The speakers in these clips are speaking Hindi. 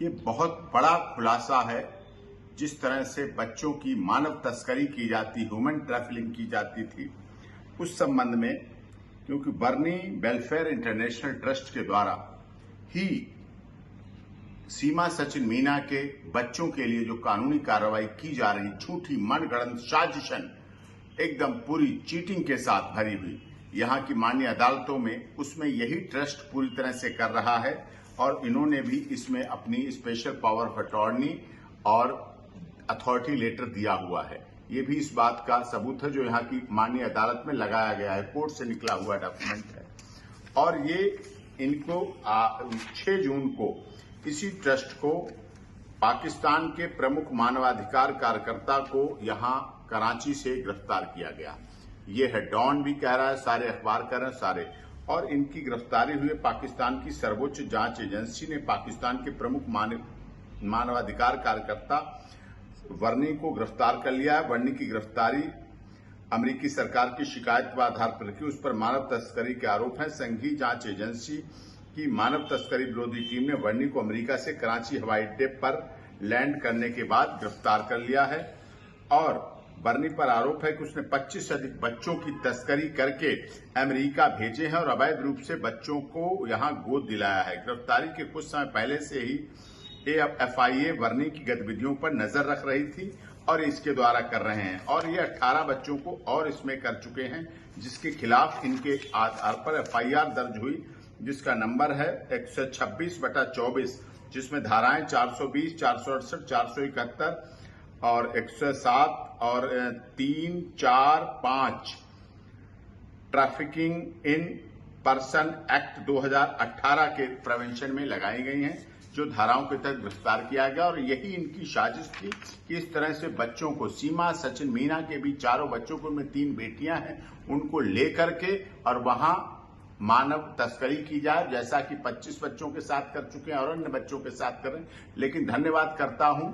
ये बहुत बड़ा खुलासा है। जिस तरह से बच्चों की मानव तस्करी की जाती, ह्यूमन ट्रैफिकिंग की जाती थी, उस संबंध में, क्योंकि बर्नी वेलफेयर इंटरनेशनल ट्रस्ट के द्वारा ही सीमा सचिन मीना के बच्चों के लिए जो कानूनी कार्रवाई की जा रही, झूठी मनगढ़ंत साजिशन, एकदम पूरी चीटिंग के साथ भरी हुई यहाँ की माननीय अदालतों में, उसमें यही ट्रस्ट पूरी तरह से कर रहा है। और इन्होंने भी इसमें अपनी स्पेशल पावर ऑफ अटॉर्नी और अथॉरिटी लेटर दिया हुआ है। ये भी इस बात का सबूत है जो यहाँ की माननीय अदालत में लगाया गया है, कोर्ट से निकला हुआ डॉक्यूमेंट है। और ये इनको 6 जून को इसी ट्रस्ट को पाकिस्तान के प्रमुख मानवाधिकार कार्यकर्ता को यहाँ कराची से गिरफ्तार किया गया। ये है, डॉन भी कह रहा है, सारे अखबार कह रहे हैं, सारे। और इनकी गिरफ्तारी हुई पाकिस्तान की सर्वोच्च जांच एजेंसी ने पाकिस्तान के प्रमुख मानवाधिकार कार्यकर्ता वर्नी को गिरफ्तार कर लिया है। वर्नी की गिरफ्तारी अमेरिकी सरकार की शिकायत के आधार पर की, उस पर मानव तस्करी के आरोप हैं। संघीय जांच एजेंसी की मानव तस्करी विरोधी टीम ने वर्नी को अमेरिका से कराची हवाई अड्डे पर लैंड करने के बाद गिरफ्तार कर लिया है। और बर्नी पर आरोप है कि उसने 25 से अधिक बच्चों की तस्करी करके अमेरिका भेजे हैं और अवैध रूप से बच्चों को यहां गोद दिलाया है। गिरफ्तारी के कुछ समय पहले से ही एफआईए बर्नी की गतिविधियों पर नजर रख रही थी और इसके द्वारा कर रहे हैं। और ये 18 बच्चों को और इसमें कर चुके हैं, जिसके खिलाफ इनके आधार पर एफआईआर दर्ज हुई, जिसका नंबर है 126/24, जिसमें धाराएं 420, 468, 471 और 107 और 3, 4, 5 ट्रैफिकिंग इन पर्सन एक्ट 2018 के प्रिवेंशन में लगाई गई हैं, जो धाराओं के तहत गिरफ्तार किया गया। और यही इनकी साजिश थी कि इस तरह से बच्चों को, सीमा सचिन मीना के भी 4 बच्चों को, में 3 बेटियां हैं, उनको लेकर के और वहां मानव तस्करी की जाए, जैसा कि 25 बच्चों के साथ कर चुके हैं और अन्य बच्चों के साथ कर रहे हैं। लेकिन धन्यवाद करता हूं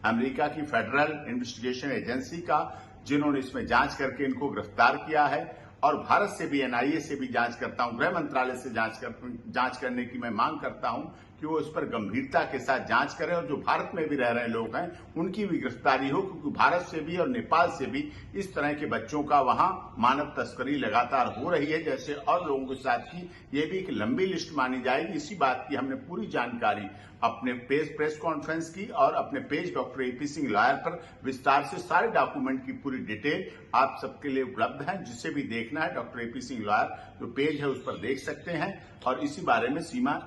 अमेरिका की फेडरल इन्वेस्टिगेशन एजेंसी का, जिन्होंने इसमें जांच करके इनको गिरफ्तार किया है। और भारत से भी, एनआईए से भी जांच करता हूं, गृह मंत्रालय से जांच करने की मैं मांग करता हूं कि वो इस पर गंभीरता के साथ जांच करें और जो भारत में भी रह रहे लोग हैं उनकी भी गिरफ्तारी हो, क्योंकि भारत से भी और नेपाल से भी इस तरह के बच्चों का वहां मानव तस्करी लगातार हो रही है, जैसे और लोगों के साथ की। ये भी एक लंबी लिस्ट मानी जाएगी। इसी बात की हमने पूरी जानकारी अपने पेज प्रेस कॉन्फ्रेंस की और अपने page doctor AP Singh lawyer पर विस्तार से सारे डॉक्यूमेंट की पूरी डिटेल आप सबके लिए उपलब्ध है। जिसे भी देखना है, डॉक्टर एपी सिंह लॉयर जो पेज है उस पर देख सकते हैं। और इसी बारे में सीमा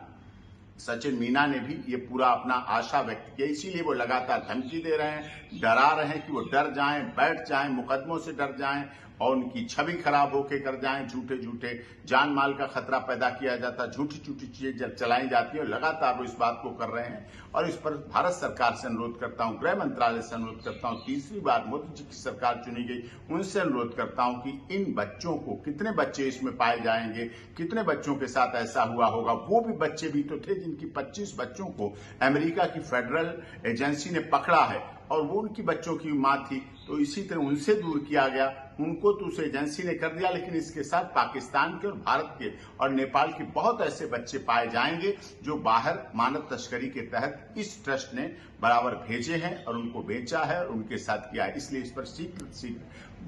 सचिन मीना ने भी ये पूरा अपना आशा व्यक्त किया, इसीलिए वो लगातार धमकी दे रहे हैं, डरा रहे हैं कि वो डर जाएं, बैठ जाएं, मुकदमों से डर जाएं और उनकी छवि खराब होके कर जाएं। झूठे झूठे जान माल का खतरा पैदा किया जाता, झूठी झूठी चीजें चलाई जाती है और लगातार वो इस बात को कर रहे हैं। और इस पर भारत सरकार से अनुरोध करता हूं, गृह मंत्रालय से अनुरोध करता हूं, तीसरी बार मोदी जी की सरकार चुनी गई, उनसे अनुरोध करता हूं कि इन बच्चों को, कितने बच्चे इसमें पाए जाएंगे, कितने बच्चों के साथ ऐसा हुआ होगा। वो भी बच्चे भी तो थे जिनकी 25 बच्चों को अमेरिका की फेडरल एजेंसी ने पकड़ा है और वो उनकी बच्चों की मां थी, तो इसी तरह उनसे दूर किया गया। उनको तो उस एजेंसी ने कर दिया, लेकिन इसके साथ पाकिस्तान के और भारत के और नेपाल के बहुत ऐसे बच्चे पाए जाएंगे जो बाहर मानव तस्करी के तहत इस ट्रस्ट ने बराबर भेजे हैं और उनको बेचा है और उनके साथ किया है। इसलिए इस पर शीघ्र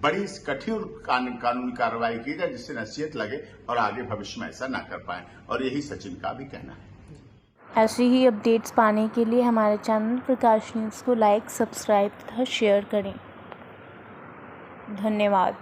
बड़ी कठिन कानूनी कार्रवाई की जाए, जिससे नसीहत लगे और आगे भविष्य में ऐसा ना कर पाए। और यही सचिन का भी कहना है। ऐसी ही अपडेट्स पाने के लिए हमारे चैनल प्रकाश न्यूज़ को लाइक, सब्सक्राइब तथा शेयर करें। धन्यवाद।